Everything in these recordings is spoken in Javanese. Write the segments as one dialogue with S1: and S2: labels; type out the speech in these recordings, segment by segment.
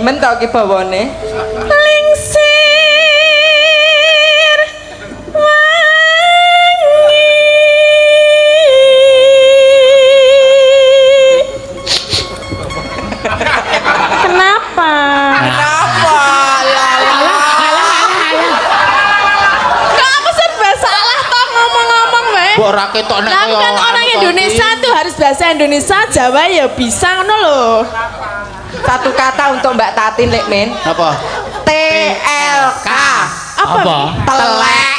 S1: demen tau ki bawane.
S2: Lingsir wangi. Kenapa?
S1: Kenapa?
S2: Kok aku serba salah toh ngomong-ngomong bae.
S3: Mbok ora ketokne
S2: Lah
S3: kaya
S2: kan orang Indonesia tuh harus bahasa Indonesia, Jawa ya bisa ngono lho.
S1: Satu kata untuk Mbak Tatin lek men.
S3: Apa?
S1: TLK.
S3: Apa?
S1: Telek.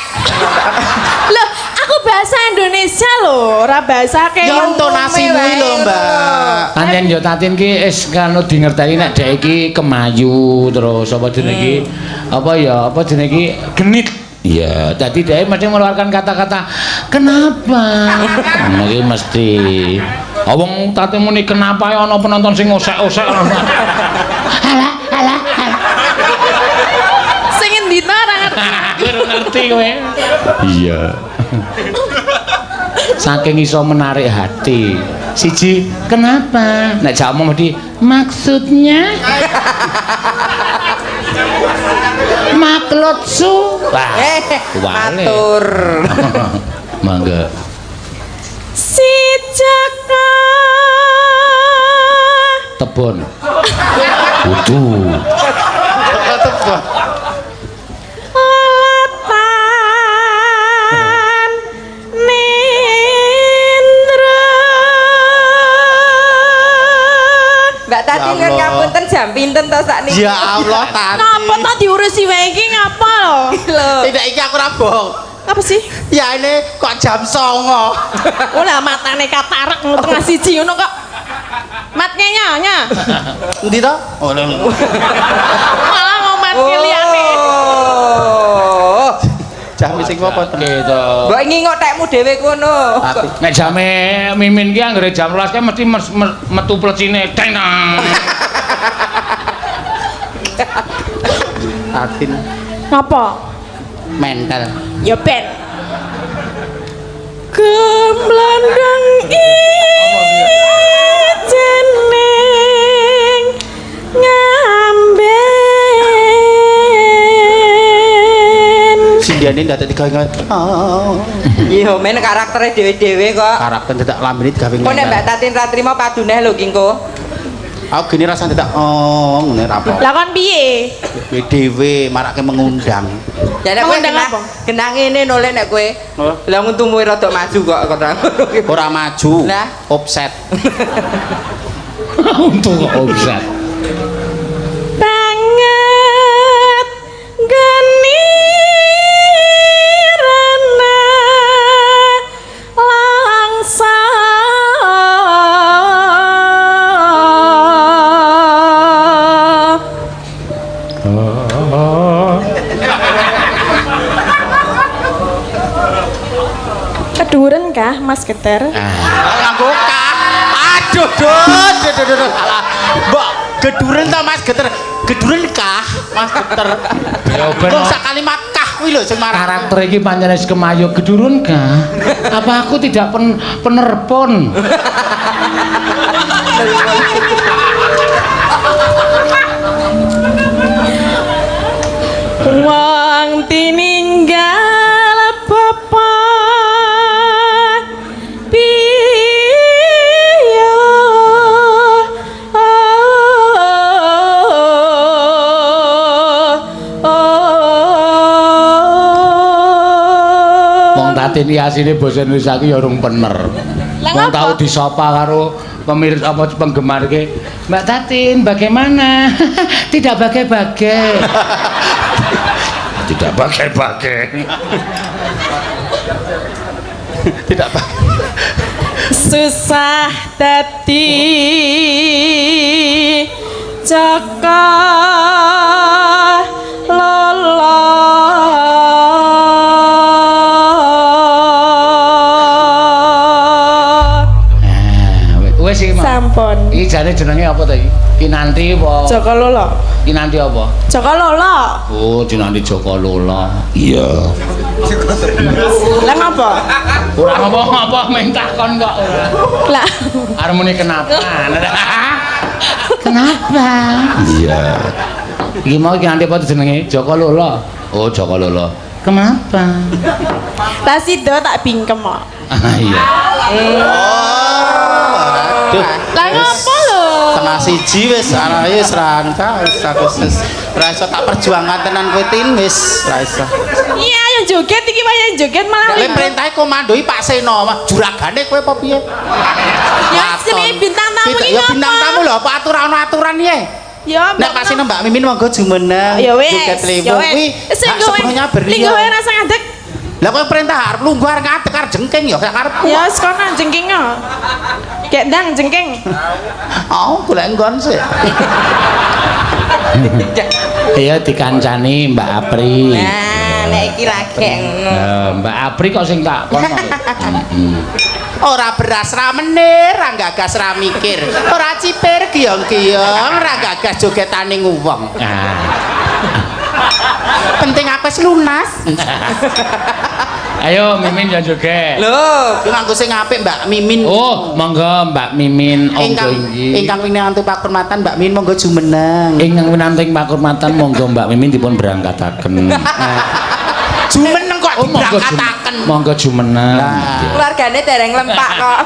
S2: Loh, aku bahasa Indonesia loh, ora bahasa kayak
S3: Ya intonasimu lho, Mbak.
S4: Pancen yo Tatin ki wis kanu dingerteni nek dhek iki kemayu terus apa jenenge iki apa ya apa jenenge iki genit. Iya, tadi dhek mesti mengeluarkan kata-kata kenapa. Nah, iki mesti wong Tatin muni kenapa ya ana penonton sing osek-osek. Alah, alah, alah.
S2: sing endi to ora ngerti.
S4: Aku ngerti kowe. Iya. Saking iso menarik hati. Siji, kenapa? Nek jamu mesti maksudnya. Maklotsu. Wah.
S1: Matur.
S4: Mangga.
S2: Si Jaka
S4: Tebon. Butuh.
S3: Tebon.
S2: Latan Nindra.
S1: Mbak Tatin
S3: Ya
S1: kan
S3: Allah.
S1: ngapunten jam pinten to sakniki?
S3: Ya Allah, Tati.
S2: Napa to diurusi wae iki ngapa lho?
S1: Lho.
S3: Tidak iki aku ora bohong.
S2: Apa sih?
S3: Ya ini kok jam 09.00.
S2: Oh lah matane katarek ngono tengah siji ngono kok. Matnya nya.
S3: Endi to? Oh, lho.
S2: Malah mau matke liyane.
S1: Oh.
S3: Jam sing apa to?
S4: Gitu.
S1: Mbok ngingok tekmu dhewe kono.
S4: Nek jame mimin ki anggere jam 12 ki mesti metu plecine teng.
S3: Tatin
S2: Napa?
S3: mental.
S2: Ya ben. Gemlandang ijening ngamben.
S3: Sindiane ndak dadi gawe.
S1: Iya men karaktere dhewe-dhewe kok.
S3: Karakter dadak lambene digawe.
S1: Kok nek Mbak Tatin ra trima paduneh lho kingko.
S3: Aku gini rasane dadak ngene ra apa.
S2: Lah kon piye?
S3: Dhewe marake mengundang.
S1: Ya nek kowe
S2: Ngundang apa?
S1: genah ngene no lek nek kowe.
S3: Oh.
S1: Lah untumu rada maju kok kota.
S3: Ora maju.
S1: Lah.
S3: Offset.
S4: Untuk offset.
S2: Banget genirana langsa. Keduren kah Mas Geter?
S3: Nganggo kah? Aduh, aduh. Alah. Mbok geduren to Mas Geter? Geduren kah Mas Geter?
S4: Ya ben.
S3: Kok sak kalimat kah kuwi lho sing marah.
S4: Karakter iki pancen wis kemayu gedurun kah? Apa aku tidak penerpon?
S2: Wong tininggal bapa piye
S4: Wong Tatin iki asine basa Indonesia ki ya urung bener.
S2: Lah
S4: Wong
S2: ngapa?
S4: tau disapa karo pemirsa apa penggemar ki. Mbak Tatin bagaimana? Tidak bagai-bagai. Tidak bagai-bagai.
S3: Tidak Pak.
S2: susah dadi Jaka lolo.
S4: Wes iki, Mas.
S2: Sampun.
S4: Iki jane jenenge apa ta iki? Kinanti apa?
S2: Jaka lolo.
S4: Kinanti apa?
S2: Jaka lolo.
S4: Oh, Kinanti Joko Lola. Iya.
S2: Lah ngapa?
S4: Ora ngomong apa, meng takon kok ora.
S2: Lah
S4: Arep muni kenapa? Kenapa? Iya. Iki mau iki nanti apa jenenge? Joko Lolo. Oh, Joko Lolo. Kenapa?
S2: Rasido tak bingkem kok.
S4: Iya.
S3: Duh,
S2: Lah ngopo lho?
S3: tengah siji wis arane wis rangka wis wis ra iso tak perjuangan tenan kowe tin wis ra iso.
S2: Iya, ayo joget iki wayahe joget malah.
S3: Nek perintahe komandoi Pak Seno, juragane kowe apa piye?
S2: Ya sini bintang tamu iki.
S3: Ya bintang tamu lho, apa aturan ye?
S2: Ya,
S3: Nek Pak Seno Mbak Mimin monggo jumeneng.
S2: Ya wis.
S3: Joget lewung kuwi. Hak sepenuhnya
S2: Linggo
S3: beliau.
S2: rasa ngadeg.
S3: Lah kowe perintah arep lungguh arep ngadeg arep jengking ya karepku.
S2: Ya sekono jengkingnya. Kayak ndang jengking.
S3: Oh, golek nggon sih.
S4: Iya dikancani Mbak Apri.
S1: Nah, nek iki lagi ngono.
S4: Mbak Apri kok sing tak kono.
S3: Ora beras ra menir, ra gagas ra mikir. Ora cipir giyong-giyong, ra gagas jogetaning wong.
S4: Nah.
S3: Penting apa sih lunas?
S4: Ayo Mimin ya joget.
S1: Lho,
S3: Ku nganggo sing apik Mbak Mimin.
S4: Oh, monggo Mbak Mimin
S3: Ingkang ingkang pinangantu pakurmatan Mbak Mimin monggo jumeneng.
S4: Ingkang pinanting pakurmatan monggo Mbak Mimin dipun berangkataken.
S3: Jumeneng kok diberangkataken.
S4: Monggo jumeneng.
S1: keluargane dereng lempak kok.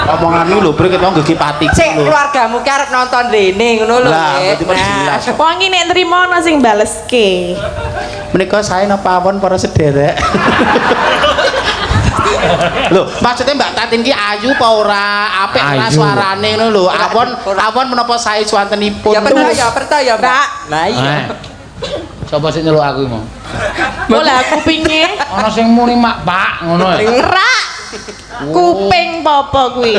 S3: Omonganmu lho Bre ketok nggo pati
S1: Sik
S3: lho.
S1: keluargamu ki arep nonton rene ngono lho.
S3: Lah,
S1: Nek.
S3: berarti perjelas.
S2: Wong iki nek nrimo ana sing baleske.
S3: Menika saya napa pawon para sederek. Lho, maksudnya Mbak Tatin ki ayu apa ora? Apik ora
S4: Ayu.
S3: suarane ngono lho. Awon menapa sae swantenipun.
S1: Ya percaya, Mbak. Lah iya.
S4: Coba sing nyeluk aku mau.
S2: Bola kupinge
S4: Ana sing muni mak Pak ngono ya.
S2: rak. Kuping popo kuwi.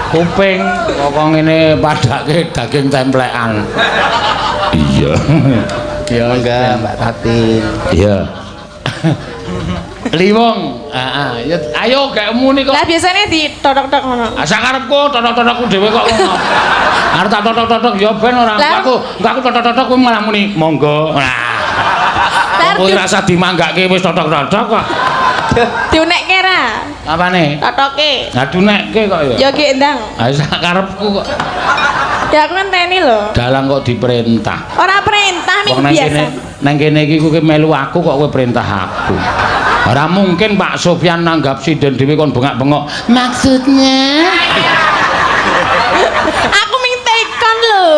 S4: Kuping kok ngene padake daging templekan. Iya. Ya
S3: Enggak, Mbak Tatin.
S4: Iya. Liwung. Heeh. Ayo gak muni kok.
S2: Lah biasanya ditodok-tok ngono.
S4: Asa karepku totok-totokku dhewe kok ngono. Arep tak totok-totok ya ben ora. Aku totok-totok kowe malah muni monggo. Nah. Kowe rasa dimanggake wis totok-totok kok.
S2: Diunekke ra?
S4: Apane?
S2: Totoke.
S4: Lah dunekke kok ya.
S2: Ya ki ndang.
S4: Ah sak karepku kok.
S2: Ya aku ngenteni lho.
S4: Dalang kok diperintah.
S2: Ora perintah ming
S4: Wong nang
S2: biasa.
S4: kene nang kene iki kowe melu aku kok kowe perintah aku. Ora mungkin Pak Sofyan nanggap sinden dhewe kon bengak-bengok. Maksudnya
S2: Aku ming tekon lho.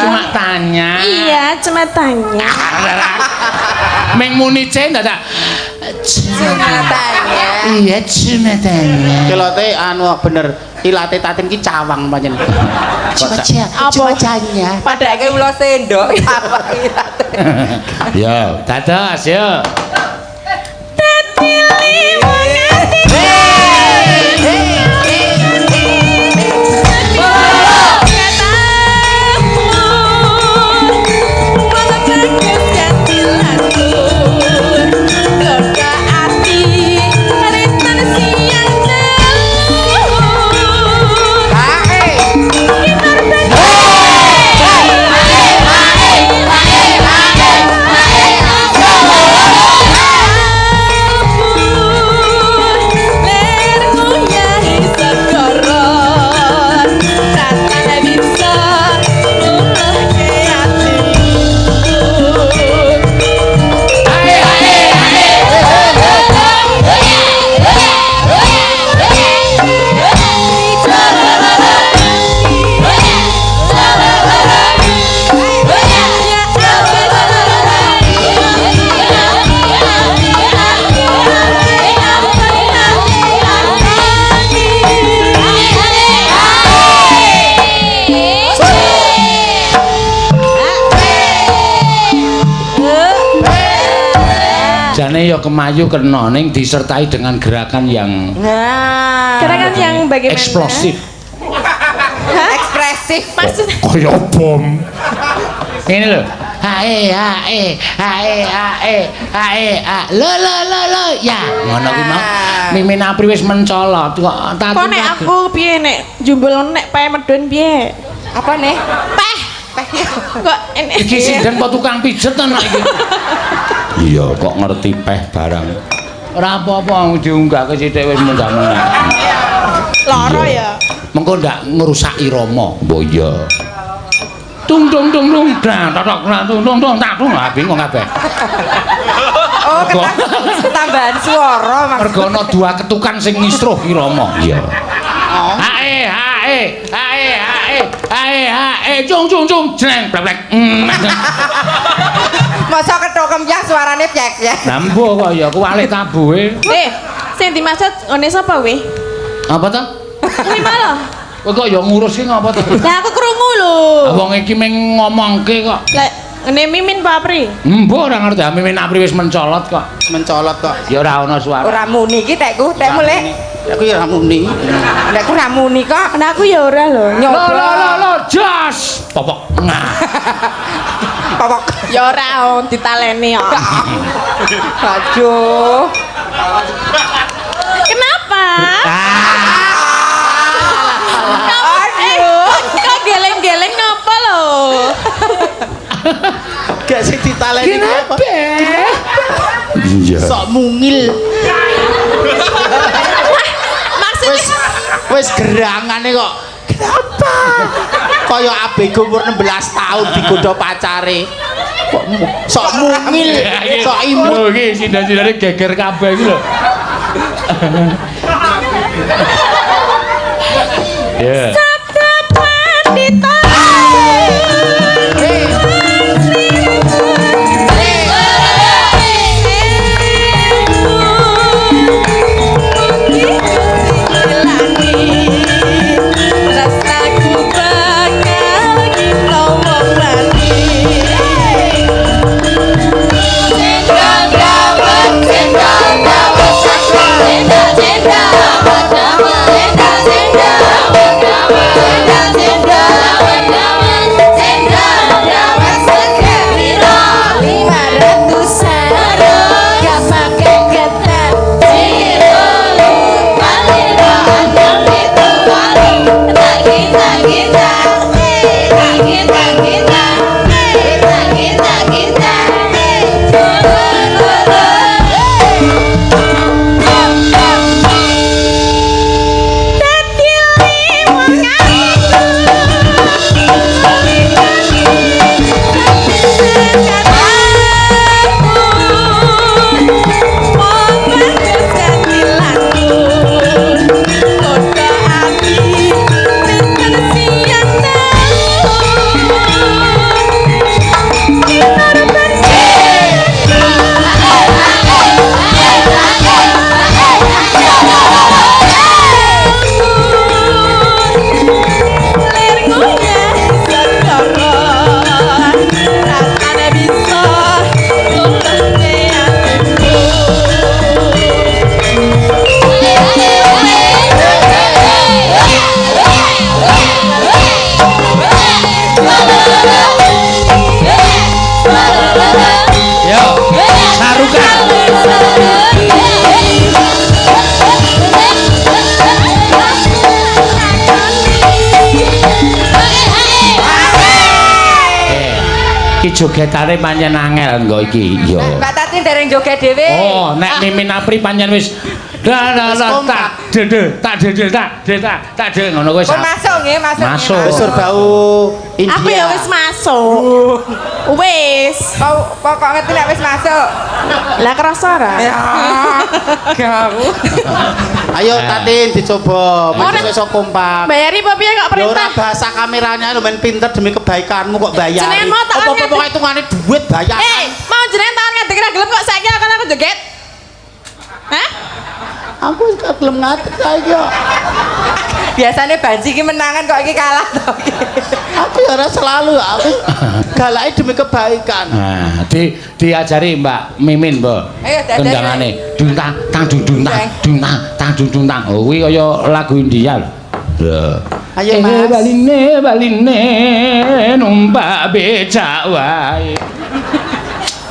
S4: cuma tanya.
S2: Iya, cuma tanya.
S4: Meng muni cen dadak.
S1: Tanya.
S4: Iya, cuma tanya.
S3: Kelote anu bener ilate Tatin ki cawang pancen.
S2: Apa?
S3: Canya.
S1: Padake ulo sendok apa iki.
S4: Yo, dados yo. Jane ya kemayu kena ning disertai dengan gerakan yang
S1: Nah,
S2: Gerakan yang bagaimana?
S4: eksplosif.
S1: ekspresif.
S2: Maksudnya
S4: Kaya bom. Ini lho. Hae hae hae hae hae lo ya ngono kuwi mau. Mimin Apri wis mencolot kok
S2: kok nek aku piye nek jumbul nek pae medun piye?
S1: Apa nih?
S2: Peh. Kok ini
S4: iki sinden kok tukang pijet anak iki. Iya kok ngerti peh barang. Ora apa-apa diunggahke sithik wis munggah-munggah.
S2: Lara ya.
S4: Mengko ndak ngerusak irama. Mbok iya. Tung tung tung tung dang tok tung tung tung tak tung bingung kabeh.
S1: Oh, ketambahan swara Mas.
S4: Mergo ana dua ketukan sing ngisruh irama. Iya. Hae cung cung cung jreng blek.
S1: Masa ketukem ya suarane pyek-pyek.
S4: Lah mbok kok ya kuwalik tabuhe.
S2: Sing dimaksud ngene sapa we?
S4: Apa to?
S2: Kuwi malah.
S4: Kowe kok ya ngurus ki ngapa to?
S2: Lah aku krungu lho.
S4: Wong iki meng ngomongke kok.
S2: Lah ngene Mimin Papri.
S4: Mbok ora ngerti Mimin Apri wis mencolot kok.
S3: Mencolot kok.
S4: Ya ora ana suara.
S1: Ora muni iki tekku, tekmu lek.
S3: Aku ya ora muni.
S1: Nek ku ora muni kok.
S2: Nah aku ya ora lho.
S4: Lo jos. Popok. Nah.
S1: Popok.
S2: Ya ora ditaleni kok.
S1: Aduh.
S2: Kenapa?
S1: Aduh.
S2: Kok geleng-geleng ngapa lho?
S3: Gak sing ditaleni apa?
S4: Iya.
S3: Sok mungil.
S2: Maksudnya
S3: Wis gerangane kok. Kenapa? Kaya abego umur 16 tahun digodha pacare. Kok sok mungil, sok imut.
S4: Oh iki sindan-sindane geger kabeh iki lho. Ya.
S2: Sabda Pandita.
S4: Iki jogetane pancen angel nggo iki. Yo.
S1: Mbak Tati dereng joget dhewe.
S4: Oh, nek Mimin Apri pancen wis tak ngono kuwi.
S1: Pun masuk nggih, masuk.
S4: Masuk.
S3: Wis bau India.
S2: Aku ya wis masuk. Wis.
S1: Pokok ngerti nek wis masuk.
S2: Lah kerasa ora?
S1: Ya. Gawu.
S3: Ayo Tatin dicoba, mesti iso kompak.
S2: Bayari apa piye kok
S3: Ya
S2: perintah?
S3: ora bahasa kameranya lu main pinter demi kebaikanmu kok bayar.
S2: Jenengan mau tak
S3: Apa-apa
S2: ngerti.
S3: hitungane duit bayar.
S2: Mau jenengan tangan ngadeg ra gelem kok saiki aku joget. Hah?
S3: Aku gak gelem ngadeg saiki kok.
S1: Biasanya Banji ki menangan kok iki kalah to.
S3: Aku ya ora selalu aku galake demi kebaikan.
S4: Nah, diajari Mbak Mimin, Mbak.
S1: Ayo, diajari.
S4: Kendangane duntang tang duntang duntang. Oh, kuwi kaya lagu India lho. Lho.
S3: Ayo Mas.
S4: Baline numpak becak wae.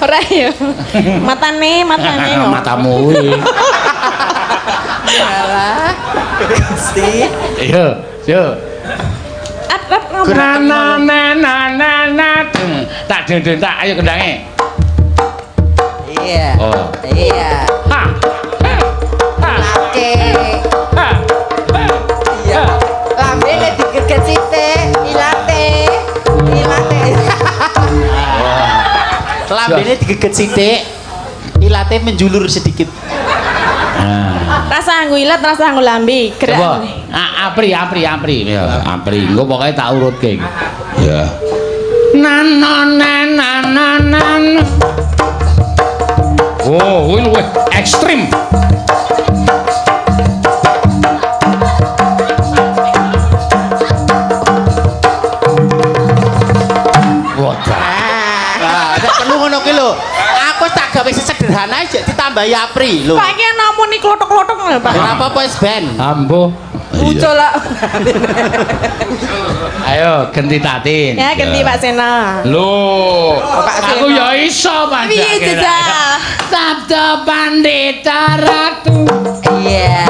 S2: Ora ya. Matane kok.
S4: Matamu kuwi.
S1: Alah. Gusti.
S4: Yo.
S2: Atap ngomong.
S4: Tak dendeng tak ayo kendange.
S1: Iya.
S4: Oh.
S1: Iya.
S4: Ha.
S1: Oke.
S4: Ha.
S3: Lambene digeget sithik. Ilate menjulur sedikit.
S4: Nah.
S2: Rasa nganggo ilat, rasa nganggo lambe.
S4: Coba.
S2: Gerak.
S4: Apri. Ya, apri. Engko pokoke tak urutke. Ya. Nan. Oh, kuwi luwih ekstrim.
S3: Nah, nek perlu ngono ki lho. Aku tak gawe sesederhana aja ditambahi apri lho.
S2: Kok iki namung ni klothok-klothok lho, Pak.
S3: Ora apa-apa wis ben.
S4: Ambo.
S2: Ucul lah.
S4: Ayo ganti tatin.
S2: Ya ganti Pak Sena.
S4: Lho, aku ya iso Pak.
S2: Piye jajal?
S4: Sabda Pandita Ratu.
S1: Iya.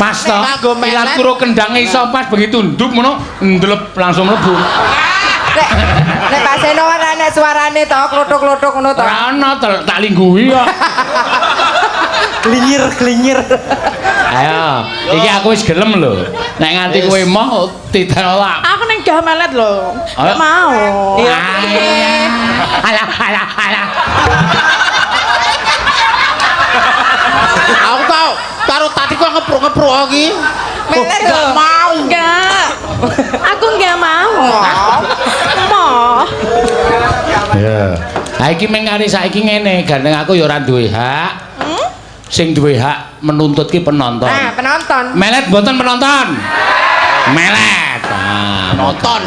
S4: Mas to, ilat kuro kendangnya iso pas begitu nduk ngono ndelep langsung mlebu.
S1: Nek Pak Seno ana nek suarane to klothok-klothok ngono to.
S4: Ora ana tak lingguhi kok.
S1: Glinyir.
S4: Ayo, iki aku wis gelem lho. Nek nganti kowe moh ditolak.
S2: Aku ning gah melet lho.
S4: Ayo.
S2: Gak mau.
S1: Iya.
S4: Alah.
S3: Aku tau karo tadi kok ngepruk-ngepruk iki.
S1: Melet lho.
S3: Mau.
S2: Enggak. Aku enggak mau. Mau.
S4: Ya. Ha iki meng kari saiki ngene, gandeng aku ya ora duwe hak. Sing duwe hak menuntut ki penonton.
S1: Nah, penonton.
S4: Melet mboten penonton. Melet. Nah,
S3: Nonton.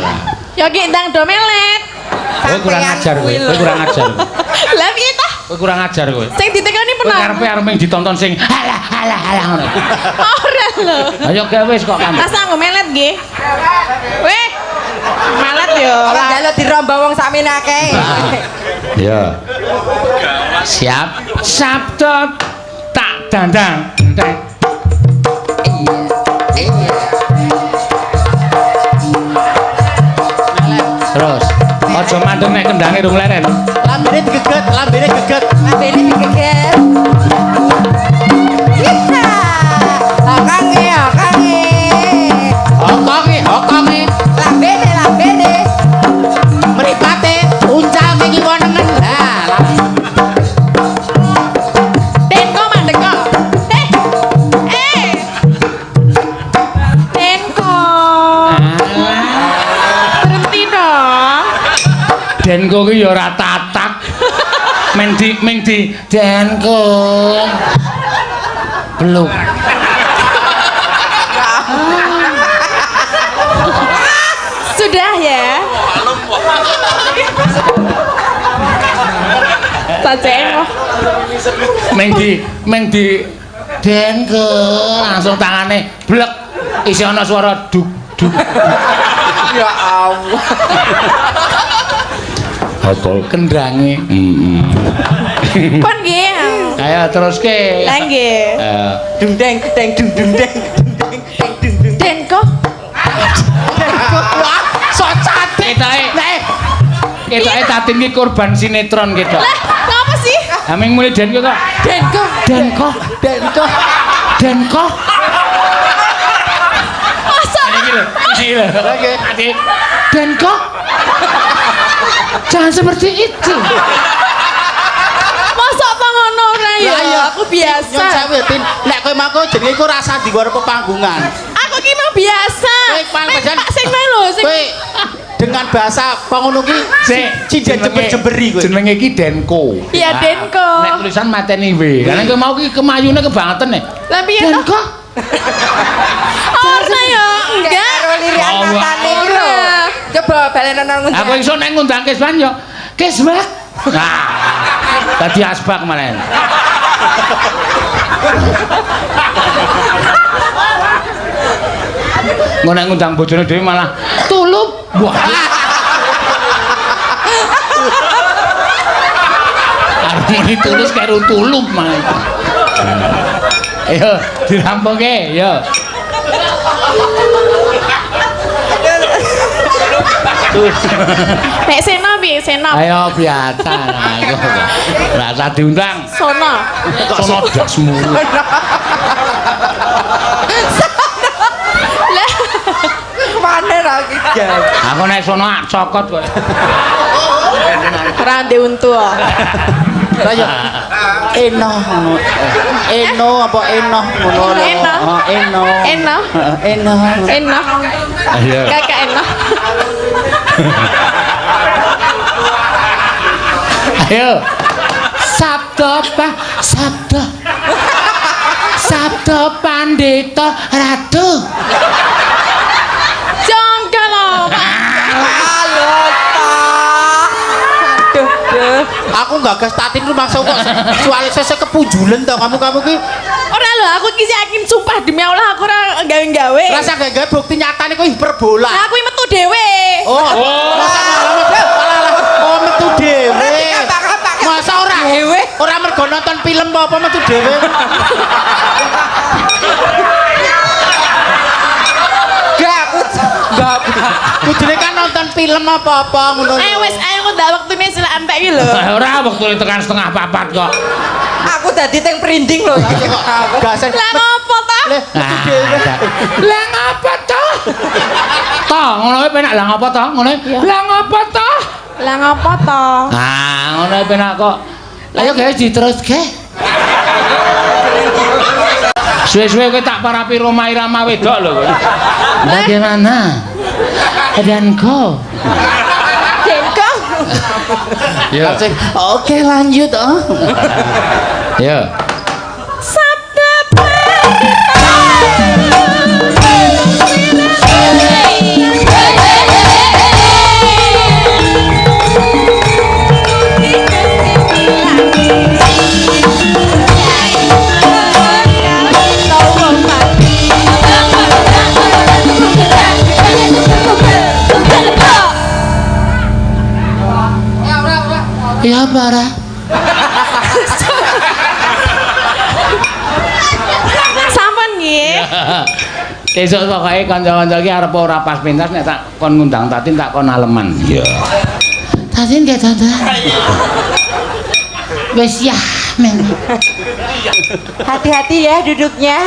S2: Ya ki ndang do melet.
S4: Kowe kurang ajar kowe. Kowe kurang ajar.
S2: Lah piye ta?
S4: Kowe kurang ajar kowe.
S2: Sing ditekani
S4: Kowe
S2: penonton.
S4: karepe yang ditonton sing halah ngono.
S2: Ora lho.
S4: Ayo gawe wis kok kamu.
S2: Rasa nggo melet nggih. Weh. Melet yo.
S1: Ora njaluk diromba wong sakmene akeh.
S4: Ya. Siap. Sabda tak dandang. Terus aja mandeng nek kendange rung leren.
S3: Lambene digeget.
S1: Lambene digeget. Iya. Okange.
S3: Hokonge.
S1: Lambene.
S3: Mripate uncal iki wonengen. Nah,
S2: Denko mandek kok. Denko. Berhenti dong.
S4: Denko ki ya ora tatak. Meng di Denko. Belum.
S2: Sudah ya. Sajeng kok.
S4: Meng di Denko langsung tangane blek isi ana suara duk.
S1: Ya Allah.
S4: Apa kendange?
S2: Pon nggih.
S4: Ayo teruske.
S2: Lah nggih.
S1: Dung deng.
S2: Denko.
S3: sok cantik.
S4: Ketoke tatin ki korban sinetron ketok.
S2: Lah, ngapa sih?
S4: Ameng mulai Denko kok. Denko.
S2: Masa?
S4: Ini lho. Oke. Denko. Jangan seperti itu.
S2: Masa apa ngono ora ya?
S3: Lah iya
S2: Aku biasa.
S3: Nyun sewu Tin, nek kowe mangko jenenge iku rasa di luar pepanggungan.
S2: Aku ki mau biasa.
S3: Kowe pangpejan.
S2: Tak sing lho sing.
S3: Kowe dengan bahasa pengono ki cincin jember-jemberi kowe.
S4: Jenenge iki Denko.
S2: Iya,
S4: Nah,
S2: Denko.
S4: Nek tulisan mateni W. Lah nek kowe mau ki kemayune kebangetan nek.
S2: Lah piye to?
S4: Denko.
S2: Ora ya, enggak.
S1: Karo lirikan
S4: Oh,
S1: matane iki lho. Coba baleno nang ngendi.
S4: Aku iso nek ngundang Kesban yo. Kesbak. Nah. Tadi asbak malah. Ngono nek ngundang bojone dhewe malah tulup. Wah. Arep tulus karo tulup malah. Ayo dirampungke, yo.
S2: Nek Sena piye Sena?
S4: Ayo biasa aku. Rasa diundang.
S2: Sono.
S4: Sono dasmu. Aku nek sono ak cokot kowe.
S2: Ora ndek untu.
S3: Ayo. Eno. Eno apa eno ngono lho.
S2: Eno.
S3: Oh, eno.
S2: Eno.
S3: Eno.
S2: Eno.
S4: Ayo.
S2: Kakak eno.
S4: Ayo. Sabda Pandita Ratu.
S2: Jongkal lho.
S1: Ayo ta. Aduh.
S3: Aku gagas tatin lu maksa kok soal sese kepunjulen to kamu ki.
S2: Ora lho, aku iki yakin sumpah demi Allah aku ora gawe-gawe.
S3: Rasa gawe bukti nyatane kok hiperbola.
S2: Lah aku metu dhewe.
S3: Oh. Oh, metu dhewe.
S1: Kapak-kapak.
S3: Masa ora
S1: Dhewe?
S3: Ora mergo nonton film apa metu dhewe.
S1: Gak.
S3: Kudune kan nonton film apa-apa ngono.
S2: Wis ayo kok ndak waktune sila antek iki lho.
S4: Ora wektu tekan setengah 4 kok.
S1: Aku dadi teng prinding lho.
S3: Gasen.
S2: Lah ngopo ta?
S3: Metu dhewe.
S4: Lah ngapa toh? Toh ngono wae penak lah ngapa toh? Ngono. Lah ngapa toh?
S2: Lah ngopo to?
S4: Ah, ngono wae penak kok. Ayo guys diteruske. Suwe-suwe kowe tak parapi Roma Irama wedok lho kowe. Bagaimana? Dan kau?
S2: Denko.
S4: Ya.
S3: Oke lanjut oh.
S4: Ya.
S2: Sabda
S4: Ya parah.
S2: sampun nggih.
S4: Besok pokoke kanca-kanca iki arep ora pas pentas nek tak kon ngundang Tatin tak kon aleman. Iya. Tatin gak tante. Wes ya, men.
S1: Hati-hati ya duduknya.